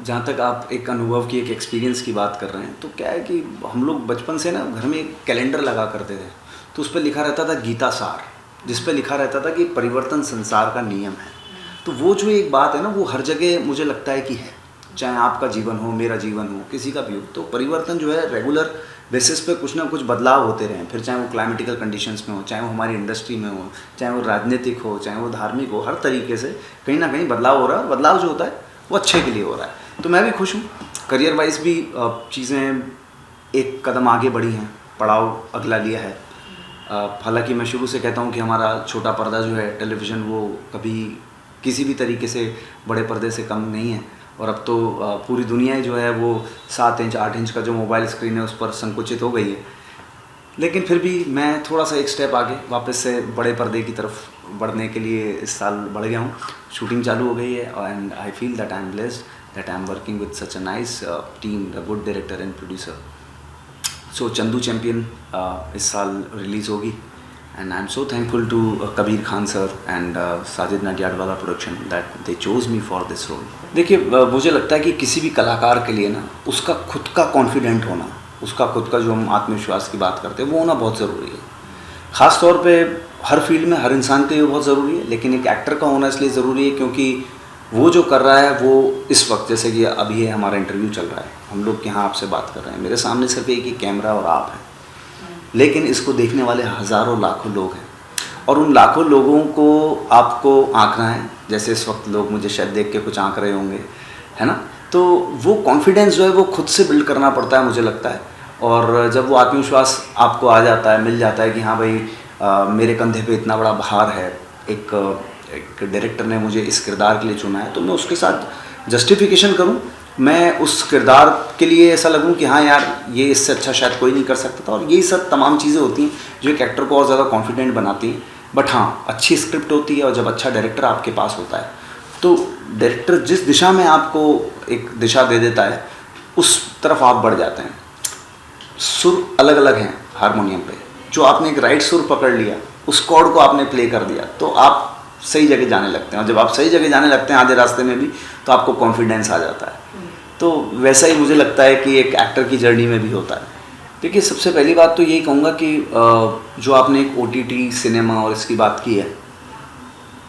जहाँ तक आप एक अनुभव की, एक एक्सपीरियंस की बात कर रहे हैं, तो क्या है कि हम लोग बचपन से ना घर में एक कैलेंडर लगा करते थे, तो उस पर लिखा रहता था गीता सार, जिस पर लिखा रहता था कि परिवर्तन संसार का नियम है। तो वो जो एक बात है ना, वो हर जगह मुझे लगता है कि है, चाहे आपका जीवन हो, मेरा जीवन हो, किसी का भी हो, तो परिवर्तन जो है रेगुलर बेसिस पे कुछ ना कुछ बदलाव होते रहें, फिर चाहे वो क्लाइमेटिकल कंडीशंस में हो, चाहे वो हमारी इंडस्ट्री में हो, चाहे वो राजनीतिक हो, चाहे वो धार्मिक हो, हर तरीके से कहीं ना कहीं बदलाव हो रहा है। बदलाव जो होता है वो अच्छे के लिए हो रहा है। तो मैं भी खुश हूँ, करियर वाइज भी चीज़ें एक कदम आगे बढ़ी हैं, पड़ाव अगला लिया है। हालांकि मैं शुरू से कहता हूँ कि हमारा छोटा पर्दा जो है टेलीविज़न, वो कभी किसी भी तरीके से बड़े पर्दे से कम नहीं है। और अब तो पूरी दुनिया ही जो है वो 7 इंच 8 इंच का जो मोबाइल स्क्रीन है उस पर संकुचित हो गई है। लेकिन फिर भी मैं थोड़ा सा एक स्टेप आगे वापस से बड़े पर्दे की तरफ बढ़ने के लिए इस साल बढ़ गया हूँ। शूटिंग चालू हो गई है and I feel that I am blessed that I am working with such a nice team, a good director and producer. So Chandu Champion इस साल रिलीज़ होगी and I am so thankful to Kabir Khan sir and Sajid Nadiadwala production that they chose me for this role. देखिए, मुझे लगता है कि किसी भी कलाकार के लिए ना उसका खुद का कॉन्फिडेंट होना, उसका खुद का जो हम आत्मविश्वास की बात करते हैं वो होना बहुत ज़रूरी है। ख़ास तौर पे हर फील्ड में हर इंसान के लिए बहुत ज़रूरी है, लेकिन एक एक्टर का होना इसलिए ज़रूरी है क्योंकि वो जो कर रहा है वो इस वक्त, जैसे कि अभी ये हमारा इंटरव्यू चल रहा है, हम लोग यहाँ आपसे बात कर रहे हैं, मेरे सामने सिर्फ एक ही कैमरा और आप हैं, लेकिन इसको देखने वाले हज़ारों लाखों लोग हैं और उन लाखों लोगों को आपको आंकना है, जैसे इस वक्त लोग मुझे शायद देख के कुछ आंक रहे होंगे, है ना। तो वो कॉन्फिडेंस जो है वो खुद से बिल्ड करना पड़ता है, मुझे लगता है। और जब वो आत्मविश्वास आपको आ जाता है, मिल जाता है कि हाँ भाई मेरे कंधे पे इतना बड़ा भार है, एक डायरेक्टर ने मुझे इस किरदार के लिए चुना है, तो मैं उसके साथ जस्टिफिकेशन करूं, मैं उस किरदार के लिए ऐसा लगूं कि हाँ यार ये इससे अच्छा शायद कोई नहीं कर सकता था। और यही सब तमाम चीज़ें होती हैं जो एक एक्टर को और ज़्यादा कॉन्फिडेंट बनाती हैं। बट हाँ, अच्छी स्क्रिप्ट होती है और जब अच्छा डायरेक्टर आपके पास होता है तो डायरेक्टर जिस दिशा में आपको एक दिशा दे देता है उस तरफ आप बढ़ जाते हैं। सुर अलग अलग हैं हारमोनियम पे, जो आपने एक राइट सुर पकड़ लिया, उस कॉर्ड को आपने प्ले कर दिया तो आप सही जगह जाने लगते हैं। और जब आप सही जगह जाने लगते हैं आधे रास्ते में भी, तो आपको कॉन्फिडेंस आ जाता है। तो वैसा ही मुझे लगता है कि एक एक्टर की जर्नी में भी होता है। देखिए, सबसे पहली बात तो यही कहूँगा कि जो आपने एक OTT सिनेमा और इसकी बात की है,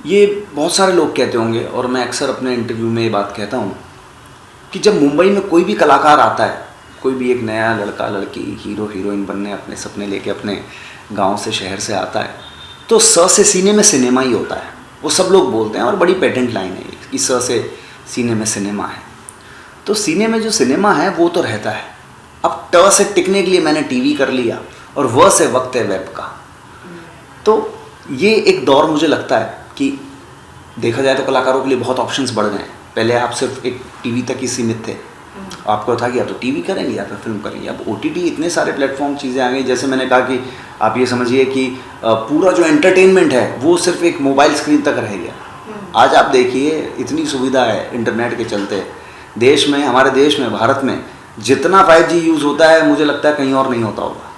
ये बहुत सारे लोग कहते होंगे और मैं अक्सर अपने इंटरव्यू में ये बात कहता हूँ कि जब मुंबई में कोई भी कलाकार आता है, कोई भी एक नया लड़का लड़की हीरो हीरोइन बनने अपने सपने लेके अपने गांव से शहर से आता है, तो स से सीने में सिनेमा ही होता है। वो सब लोग बोलते हैं और बड़ी पेटेंट लाइन है कि स से सीने में सिनेमा है। तो सीने में जो सिनेमा है वो तो रहता है। अब ट से टिकने के लिए मैंने टीवी कर लिया और व से वक्त है वेब का। तो ये एक दौर मुझे लगता है कि देखा जाए तो कलाकारों के लिए बहुत ऑप्शंस बढ़ गए हैं। पहले आप सिर्फ एक टीवी तक ही सीमित थे, आपको था कि या तो टीवी करेंगे या फिर फिल्म करेंगे। अब OTT इतने सारे प्लेटफॉर्म चीज़ें आ गई, जैसे मैंने कहा कि आप ये समझिए कि पूरा जो एंटरटेनमेंट है वो सिर्फ एक मोबाइल स्क्रीन तक रह गया। आज आप देखिए इतनी सुविधा है इंटरनेट के चलते, देश में, हमारे देश में, भारत में जितना 5G यूज़ होता है मुझे लगता है कहीं और नहीं होता होगा,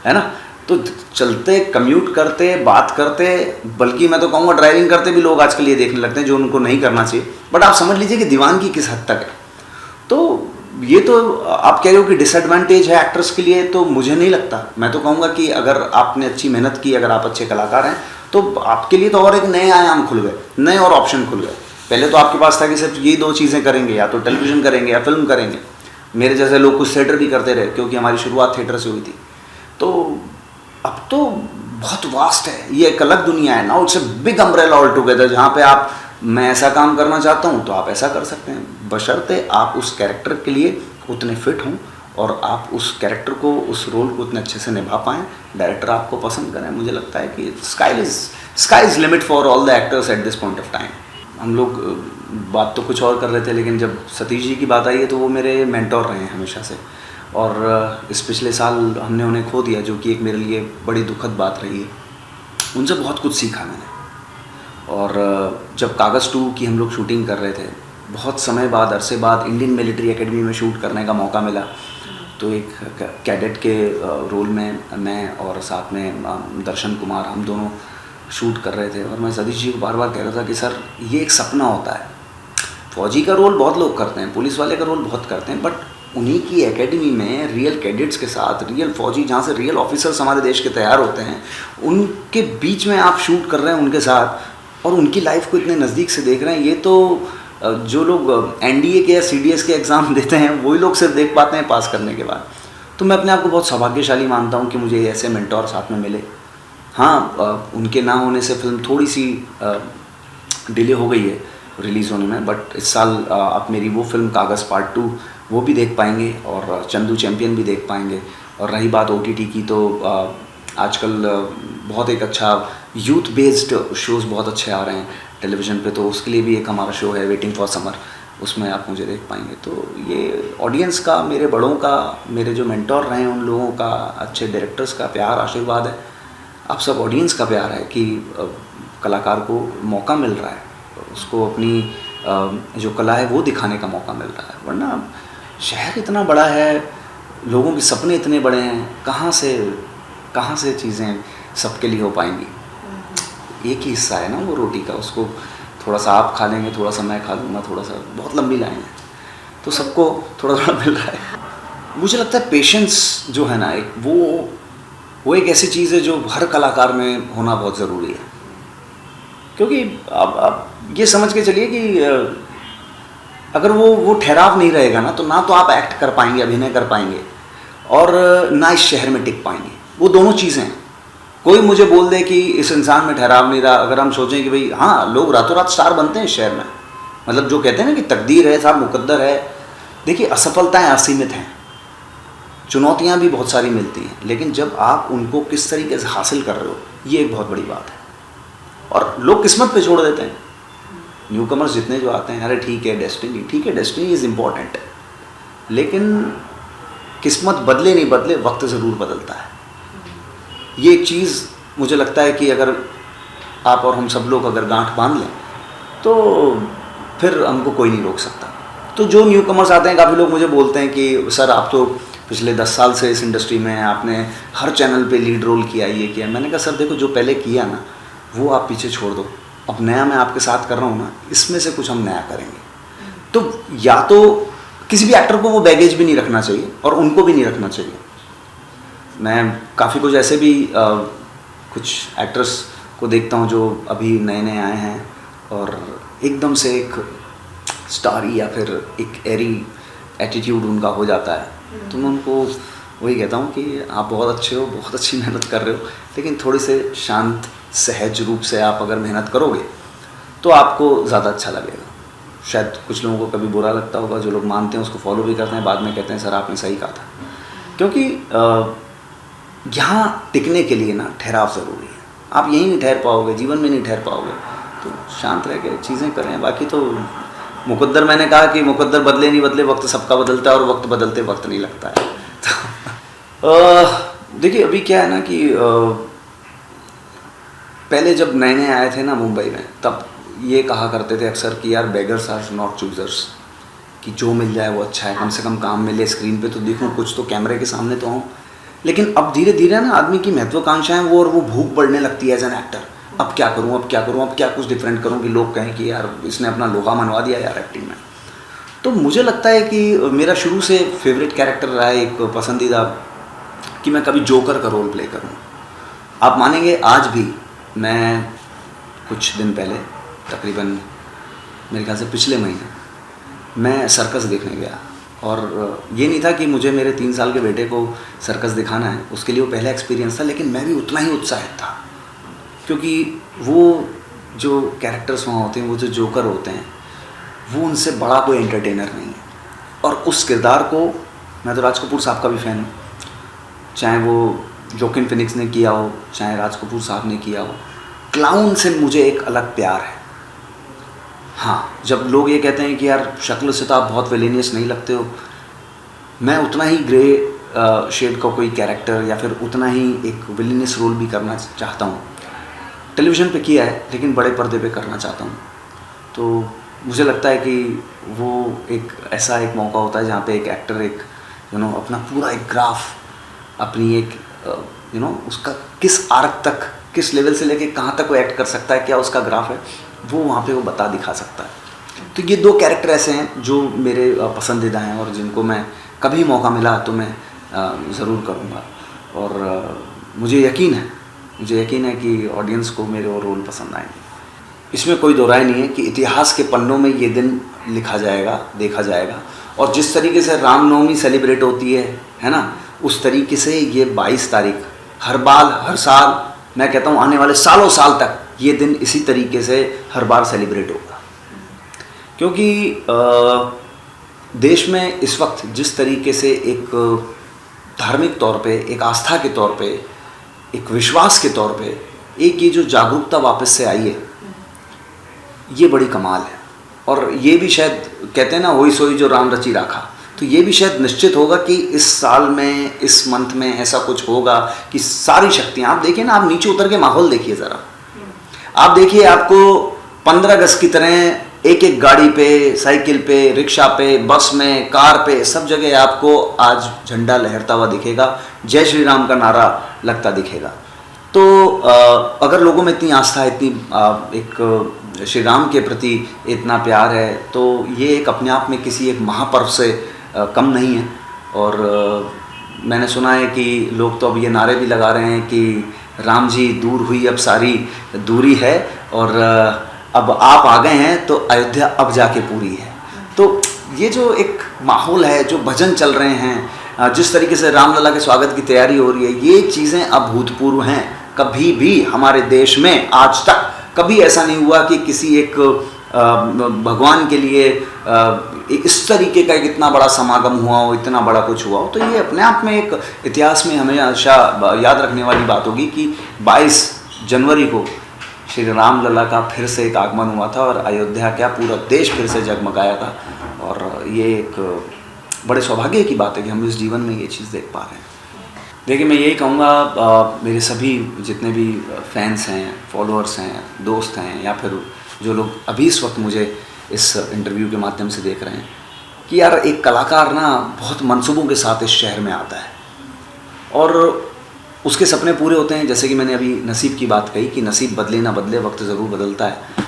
है ना। तो चलते, कम्यूट करते, बात करते, बल्कि मैं तो कहूँगा ड्राइविंग करते भी लोग आजकल ये देखने लगते हैं जो उनको नहीं करना चाहिए। बट आप समझ लीजिए कि दीवानगी किस हद तक है। तो ये तो आप कह रहे हो कि डिसएडवांटेज है एक्टर्स के लिए, तो मुझे नहीं लगता। मैं तो कहूँगा कि अगर आपने अच्छी मेहनत की, अगर आप अच्छे कलाकार हैं, तो आपके लिए तो और एक नए आयाम खुल गए, नए और ऑप्शन खुल गए। पहले तो आपके पास था कि सिर्फ ये 2 चीज़ें करेंगे, या तो टेलीविज़न करेंगे या फिल्म करेंगे। मेरे जैसे लोग कुछ थिएटर भी करते रहे क्योंकि हमारी शुरुआत थिएटर से हुई थी। तो अब तो बहुत वास्ट है, ये एक अलग दुनिया है। Now it's a big umbrella all together, जहाँ पे आप, मैं ऐसा काम करना चाहता हूँ तो आप ऐसा कर सकते हैं, बशर्ते आप उस कैरेक्टर के लिए उतने फिट हों और आप उस कैरेक्टर को, उस रोल को उतने अच्छे से निभा पाएँ, डायरेक्टर आपको पसंद करें। मुझे लगता है कि sky is limit for all the actors at this point of time. हम लोग बात तो कुछ और कर रहे थे, लेकिन जब सतीश जी की बात आई है तो वो मेरे मेंटोर रहे हैं हमेशा से। और इस पिछले साल हमने उन्हें खो दिया, जो कि एक मेरे लिए बड़ी दुखद बात रही है। उनसे बहुत कुछ सीखा मैंने। और जब कागज़ 2 की हम लोग शूटिंग कर रहे थे, बहुत समय बाद, अरसे बाद इंडियन मिलिट्री एकेडमी में शूट करने का मौका मिला। तो एक कैडेट के रोल में मैं और साथ में दर्शन कुमार, हम दोनों शूट कर रहे थे। और मैं सतीश जी को बार बार कह रहा था कि सर, ये एक सपना होता है फौजी का रोल बहुत लोग करते हैं, पुलिस वाले का रोल बहुत करते हैं, बट उन्हीं की एकेडमी में रियल कैडेट्स के साथ, रियल फौजी जहाँ से रियल ऑफिसर्स हमारे देश के तैयार होते हैं, उनके बीच में आप शूट कर रहे हैं उनके साथ, और उनकी लाइफ को इतने नज़दीक से देख रहे हैं। ये तो जो लोग एनडीए के या सीडीएस के एग्ज़ाम देते हैं वही लोग सिर्फ देख पाते हैं पास करने के बाद। तो मैं अपने आप को बहुत सौभाग्यशाली मानता हूँ कि मुझे ऐसे मेंटोर साथ में मिले। हाँ, उनके ना होने से फिल्म थोड़ी सी डिले हो गई है रिलीज़ होने में, बट इस साल आप मेरी वो फिल्म कागज़ पार्ट 2 वो भी देख पाएंगे और चंदू चैंपियन भी देख पाएंगे। और रही बात ओटीटी की, तो आजकल बहुत एक अच्छा यूथ बेस्ड शोज़ बहुत अच्छे आ रहे हैं टेलीविज़न पे, तो उसके लिए भी एक हमारा शो है वेटिंग फॉर समर, उसमें आप मुझे देख पाएंगे। तो ये ऑडियंस का, मेरे बड़ों का, मेरे जो मेंटोर रहे हैं उन लोगों का, अच्छे डायरेक्टर्स का प्यार आशीर्वाद है, आप सब ऑडियंस का प्यार है कि कलाकार को मौका मिल रहा है, उसको अपनी जो कला है वो दिखाने का मौका मिल रहा है। वरना शहर इतना बड़ा है, लोगों के सपने इतने बड़े हैं, कहाँ से चीज़ें सबके लिए हो पाएंगी। एक ही हिस्सा है ना वो रोटी का, उसको थोड़ा सा आप खा लेंगे, थोड़ा सा मैं खा लूँगा, थोड़ा सा, बहुत लंबी लाइन है, तो सबको थोड़ा थोड़ा मिल रहा है। मुझे लगता है पेशेंस जो है ना, एक वो एक ऐसी चीज़ है जो हर कलाकार में होना बहुत ज़रूरी है। क्योंकि अब ये समझ के चलिए कि अगर वो ठहराव नहीं रहेगा ना, तो ना तो आप एक्ट कर पाएंगे, अभिनय कर पाएंगे, और ना इस शहर में टिक पाएंगे। वो दोनों चीज़ें हैं। कोई मुझे बोल दे कि इस इंसान में ठहराव नहीं रहा, अगर हम सोचें कि भाई हाँ, लोग रातों रात स्टार बनते हैं इस शहर में, मतलब जो कहते हैं ना कि तकदीर है साहब, मुकद्दर है। देखिए, असफलताएं असीमित हैं, चुनौतियां भी बहुत सारी मिलती हैं, लेकिन जब आप उनको किस तरीके से हासिल कर रहे हो, ये एक बहुत बड़ी बात है। और लोग किस्मत पे छोड़ देते हैं। न्यू कमर्स जितने जो आते हैं, अरे ठीक है डेस्टिनी, ठीक है डेस्टिनी इज़ इम्पॉर्टेंट, लेकिन किस्मत बदले नहीं बदले, वक्त ज़रूर बदलता है। ये एक चीज़ मुझे लगता है कि अगर आप और हम सब लोग अगर गांठ बांध लें, तो फिर हमको कोई नहीं रोक सकता। तो जो न्यू कमर्स आते हैं, काफ़ी लोग मुझे बोलते हैं कि सर आप तो पिछले 10 साल से इस इंडस्ट्री में हैं, आपने हर चैनल पे लीड रोल किया, ये किया। मैंने कहा सर देखो, जो पहले किया ना वो आप पीछे छोड़ दो, अब नया मैं आपके साथ कर रहा हूँ ना, इसमें से कुछ हम नया करेंगे। तो या तो किसी भी एक्टर को वो बैगेज भी नहीं रखना चाहिए और उनको भी नहीं रखना चाहिए। मैं काफ़ी कुछ ऐसे भी कुछ एक्टर्स को देखता हूँ जो अभी नए नए आए हैं और एकदम से एक स्टारी या फिर एक एरी एटीट्यूड उनका हो जाता है। तो मैं उनको वही कहता हूँ कि आप बहुत अच्छे हो, बहुत अच्छी मेहनत कर रहे हो, लेकिन थोड़ी से शांत सहज रूप से आप अगर मेहनत करोगे तो आपको ज़्यादा अच्छा लगेगा। शायद कुछ लोगों को कभी बुरा लगता होगा, जो लोग मानते हैं उसको फॉलो भी करते हैं, बाद में कहते हैं सर आपने सही कहा था। क्योंकि यहाँ टिकने के लिए ना ठहराव ज़रूरी है। आप यहीं नहीं ठहर पाओगे, जीवन में नहीं ठहर पाओगे, तो शांत रह के चीज़ें करें। बाकी तो मुकद्दर, मैंने कहा कि मुकद्दर बदले नहीं बदले, वक्त सबका बदलता है और वक्त बदलते वक्त नहीं लगता है। तो देखिए अभी क्या है ना कि पहले जब नए नए आए थे ना मुंबई में, तब ये कहा करते थे अक्सर कि यार बेगर्स आर नॉट चूजर्स, कि जो मिल जाए वो अच्छा है, कम से कम काम मिले, स्क्रीन पे तो दिखूं, कुछ तो कैमरे के सामने तो हूँ। लेकिन अब धीरे धीरे ना आदमी की महत्वाकांक्षाएं वो भूख बढ़ने लगती है एज एन एक्टर। अब क्या करूँ, अब क्या करूँ, अब क्या कुछ डिफरेंट करूँ कि लोग कहें कि यार इसने अपना लोहा मनवा दिया यार एक्टिंग में। तो मुझे लगता है कि मेरा शुरू से फेवरेट कैरेक्टर रहा है, एक पसंदीदा, कि मैं कभी जोकर का रोल प्ले करूँ। आप मानेंगे आज भी मैं कुछ दिन पहले, तकरीबन मेरे ख्याल से पिछले महीने, मैं सर्कस देखने गया। और ये नहीं था कि मुझे मेरे 3 साल के बेटे को सर्कस दिखाना है, उसके लिए वो पहला एक्सपीरियंस था, लेकिन मैं भी उतना ही उत्साहित था, क्योंकि वो जो कैरेक्टर्स वहाँ होते हैं, वो जो जोकर होते हैं, वो उनसे बड़ा कोई एंटरटेनर नहीं है। और उस किरदार को, मैं तो राज कपूर साहब का भी फ़ैन हूँ, चाहे वो जोकिन फिनिक्स ने किया हो, चाहे राज कपूर साहब ने किया हो, क्लाउन से मुझे एक अलग प्यार है। हाँ, जब लोग ये कहते हैं कि यार शक्ल से तो आप बहुत विलेनियस नहीं लगते हो, मैं उतना ही ग्रे शेड का कोई कैरेक्टर या फिर उतना ही एक विलेनियस रोल भी करना चाहता हूँ। टेलीविज़न पे किया है, लेकिन बड़े पर्दे पे करना चाहता हूँ। तो मुझे लगता है कि वो एक ऐसा एक मौका होता है जहाँ पे एक एक्टर एक अपना पूरा एक ग्राफ, अपनी एक उसका किस आर्क तक, किस लेवल से लेके कहाँ तक वो एक्ट कर सकता है, क्या उसका ग्राफ है, वो वहाँ पे वो बता दिखा सकता है। तो ये 2 कैरेक्टर ऐसे हैं जो मेरे पसंदीदा हैं और जिनको मैं कभी मौका मिला तो मैं ज़रूर करूँगा। और मुझे यकीन है कि ऑडियंस को मेरे वो रोल पसंद आएंगे। इसमें कोई दो राय नहीं है कि इतिहास के पन्नों में ये दिन लिखा जाएगा, देखा जाएगा। और जिस तरीके से रामनवमी सेलिब्रेट होती है ना, उस तरीके से ये 22 तारीख हर साल, मैं कहता हूँ आने वाले सालों साल तक ये दिन इसी तरीके से हर बार सेलिब्रेट होगा। क्योंकि देश में इस वक्त जिस तरीके से एक धार्मिक तौर पे, एक आस्था के तौर पे, एक विश्वास के तौर पे एक ये जो जागरूकता वापस से आई है, ये बड़ी कमाल है। और ये भी शायद कहते हैं ना, होई सोई जो राम रची राखा, तो ये भी शायद निश्चित होगा कि इस साल में, इस मंथ में ऐसा कुछ होगा कि सारी शक्तियाँ, आप देखिए ना, आप नीचे उतर के माहौल देखिए ज़रा, आप देखिए आपको 15 अगस्त की तरह एक गाड़ी पे, साइकिल पे, रिक्शा पे, बस में, कार पे, सब जगह आपको आज झंडा लहरता हुआ दिखेगा, जय श्री राम का नारा लगता दिखेगा। तो अगर लोगों में इतनी आस्था, इतनी एक श्री राम के प्रति इतना प्यार है, तो ये एक अपने आप में किसी एक महापर्व से कम नहीं है। और मैंने सुना है कि लोग तो अब ये नारे भी लगा रहे हैं कि राम जी दूर हुई अब सारी दूरी है, और अब आप आ गए हैं तो अयोध्या अब जाके पूरी है। तो ये जो एक माहौल है, जो भजन चल रहे हैं, जिस तरीके से रामलला के स्वागत की तैयारी हो रही है, ये चीज़ें अभूतपूर्व हैं। कभी भी हमारे देश में आज तक कभी ऐसा नहीं हुआ कि किसी एक भगवान के लिए इस तरीके का एक इतना बड़ा समागम हुआ हो, इतना बड़ा कुछ हुआ हो। तो ये अपने आप में एक इतिहास में हमें हमेशा याद रखने वाली बात होगी कि 22 जनवरी को श्री रामलला का फिर से एक आगमन हुआ था और अयोध्या क्या पूरा देश फिर से जगमगाया था। और ये एक बड़े सौभाग्य की बात है कि हम इस जीवन में ये चीज़ देख पा रहे हैं। देखिए, मैं यही कहूँगा, मेरे सभी जितने भी फैंस हैं, फॉलोअर्स हैं, दोस्त हैं, या फिर जो लोग अभी इस वक्त मुझे इस इंटरव्यू के माध्यम से देख रहे हैं, कि यार एक कलाकार ना बहुत मंसूबों के साथ इस शहर में आता है और उसके सपने पूरे होते हैं। जैसे कि मैंने अभी नसीब की बात कही कि नसीब बदले ना बदले, वक्त ज़रूर बदलता है।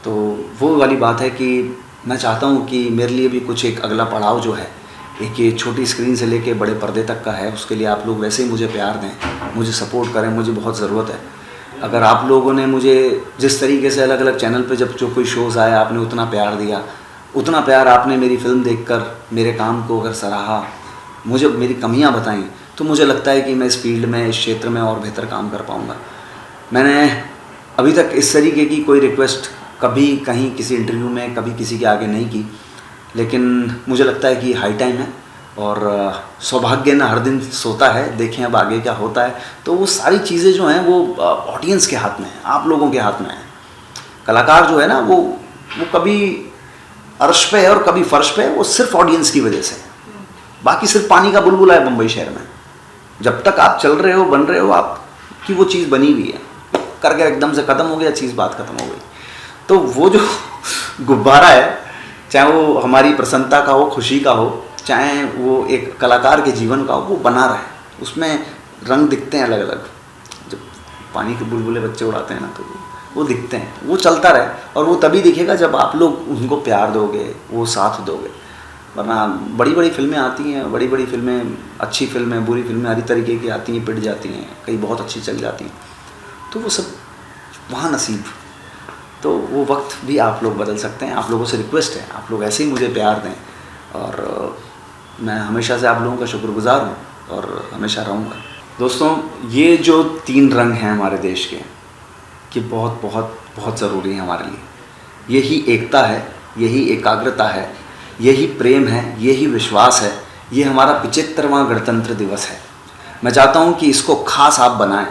तो वो वाली बात है कि मैं चाहता हूँ कि मेरे लिए भी कुछ एक अगला पड़ाव जो है, एक ये छोटी स्क्रीन से लेके बड़े पर्दे तक का है। उसके लिए आप लोग वैसे ही मुझे प्यार दें, मुझे सपोर्ट करें, मुझे बहुत ज़रूरत है। अगर आप लोगों ने मुझे जिस तरीके से अलग अलग चैनल पे जब जो कोई शोज़ आया, आपने उतना प्यार दिया, उतना प्यार आपने मेरी फ़िल्म देखकर मेरे काम को अगर सराहा, मुझे मेरी कमियां बताई, तो मुझे लगता है कि मैं इस फील्ड में, इस क्षेत्र में और बेहतर काम कर पाऊँगा। मैंने अभी तक इस तरीके की कोई रिक्वेस्ट कभी कहीं किसी इंटरव्यू में कभी किसी के आगे नहीं की, लेकिन मुझे लगता है कि हाई टाइम है। और सौभाग्य ना हर दिन सोता है, देखें अब आगे क्या होता है। तो वो सारी चीज़ें जो हैं वो ऑडियंस के हाथ में है, आप लोगों के हाथ में है। कलाकार जो है ना वो कभी अर्श पे है और कभी फर्श पे है, वो सिर्फ ऑडियंस की वजह से है। बाकी सिर्फ पानी का बुलबुला है बम्बई शहर में। जब तक आप चल रहे हो, बन रहे हो, आपकी वो चीज़ बनी हुई है, करके एकदम से ख़त्म हो गया, चीज़ बात ख़त्म हो गई। तो वो जो गुब्बारा है, चाहे वो हमारी प्रसन्नता का हो, खुशी का हो, चाहे वो एक कलाकार के जीवन का हो, वो बना रहे। उसमें रंग दिखते हैं अलग अलग। जब पानी के बुलबुले बच्चे उड़ाते हैं ना, तो वो दिखते हैं, वो चलता रहे। और वो तभी दिखेगा जब आप लोग उनको प्यार दोगे, वो साथ दोगे। वरना बड़ी बड़ी फिल्में आती हैं, बड़ी बड़ी फिल्में, अच्छी फिल्में, बुरी फिल्में, हर तरीके की आती हैं, पिट जाती हैं, कई बहुत अच्छी चल जाती हैं। तो वो सब वहाँ नसीब। तो वो वक्त भी आप लोग बदल सकते हैं। आप लोगों से रिक्वेस्ट है, आप लोग ऐसे ही मुझे प्यार दें। और मैं हमेशा से आप लोगों का शुक्रगुजार हूँ और हमेशा रहूँगा। दोस्तों, ये जो 3 रंग हैं हमारे देश के, कि बहुत बहुत बहुत ज़रूरी है हमारे लिए। यही एकता है, यही एकाग्रता है, यही प्रेम है, यही विश्वास है। ये हमारा 75वां गणतंत्र दिवस है। मैं चाहता हूँ कि इसको खास आप बनाएं।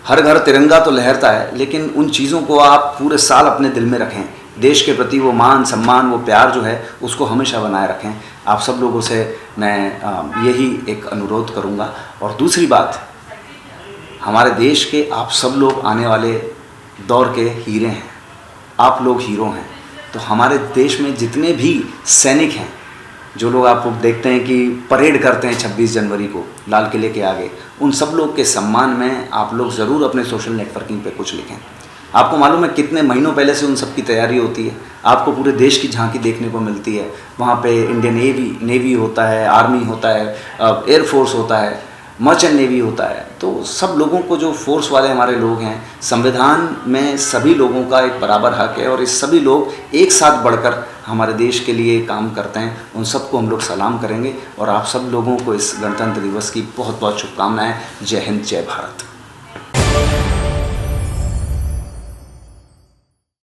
हर घर तिरंगा तो लहरता है, लेकिन उन चीज़ों को आप पूरे साल अपने दिल में रखें। देश के प्रति वो मान सम्मान, वो प्यार जो है, उसको हमेशा बनाए रखें। आप सब लोगों से मैं यही एक अनुरोध करूँगा। और दूसरी बात, हमारे देश के आप सब लोग आने वाले दौर के हीरे हैं। आप लोग हीरो हैं। तो हमारे देश में जितने भी सैनिक हैं, जो लोग आप देखते हैं कि परेड करते हैं 26 जनवरी को लाल किले के आगे, उन सब लोग के सम्मान में आप लोग ज़रूर अपने सोशल नेटवर्किंग पे कुछ लिखें। आपको मालूम है कितने महीनों पहले से उन सब की तैयारी होती है। आपको पूरे देश की झांकी देखने को मिलती है। वहाँ पे इंडियन नेवी होता है, आर्मी होता है, एयरफोर्स होता है, मर्चेंट नेवी होता है। तो सब लोगों को, जो फोर्स वाले हमारे लोग हैं, संविधान में सभी लोगों का एक बराबर हक है और इस सभी लोग एक साथ बढ़कर हमारे देश के लिए काम करते हैं। उन सबको हम लोग सलाम करेंगे और आप सब लोगों को इस गणतंत्र दिवस की बहुत बहुत शुभकामनाएं। जय हिंद, जय भारत।